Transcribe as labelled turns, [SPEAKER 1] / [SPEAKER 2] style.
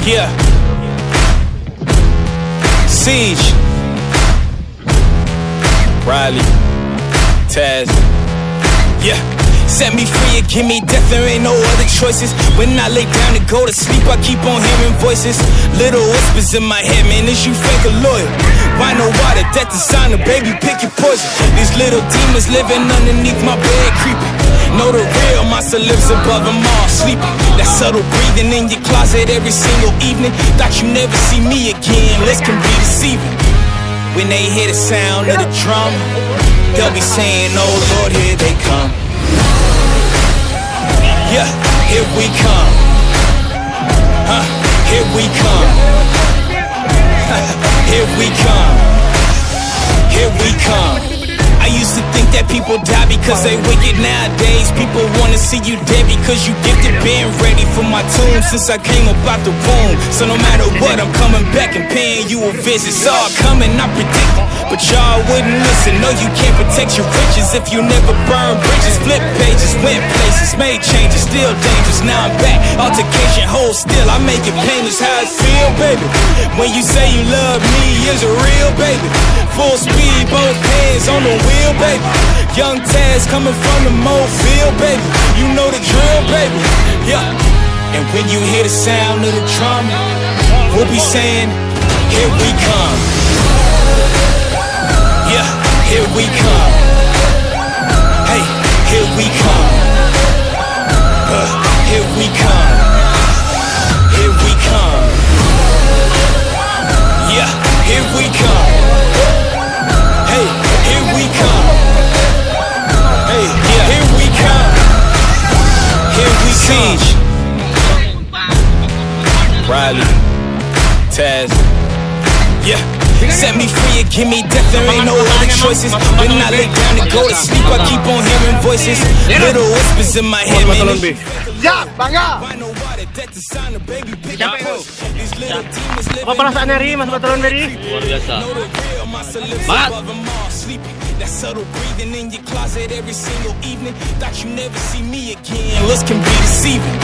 [SPEAKER 1] Yeah. Siege. Riley. Taz. Yeah. Set me free and give me death, there ain't no other choices. When I lay down to go to sleep, I keep on hearing voices. Little whispers in my head, man, is you fake or loyal? Why no water, death is sign, baby, pick your poison. These little demons living underneath my bed, creeping. Know the real monster lives above them all, sleeping. That subtle breathing in your closet every single evening. Thought you never see me again, this can be deceiving. When they hear the sound of the drum, they'll be saying, oh Lord, here they come. Yeah, here we come. Here we come. Here we come. Here we come. I used to think that people die because they wicked. Nowadays people wanna see you dead because you gifted. Been ready for my tomb since I came up out the womb. So no matter what, I'm coming back and paying you a visit. Saw it coming, I predicted, but y'all wouldn't listen. No, you can't protect your riches if you never burn bridges. Flip pages, went places, made changes, still dangerous. Now I'm back, altercation, hold still. I make it painless how it feel, baby. When you say you love me, is it real, baby? Full speed, both hands on the wheel, baby. Young Taz coming from the Mobile, baby. You know the drill, baby. Yeah. And when you hear the sound of the drum, we'll be saying, here we come. Yeah, here we come. Hey, here we come. Here we come. Here we come. Yeah, here we come. Hey, here we come. Hey, yeah, here we come. Here we siege. Riley, Taz, yeah. Set me free and give me death, there ain't no other choices. When I lay down to go to sleep, I keep on hearing voices. Little whispers in my head, man.
[SPEAKER 2] Ya, bangga.
[SPEAKER 3] Siapa itu? Apa perasaan Ri, Mas Batalyon Ri?
[SPEAKER 4] Luar biasa. Mat.
[SPEAKER 1] That subtle breathing in your closet every single evening. Thought you never see me again. Looks can be deceiving.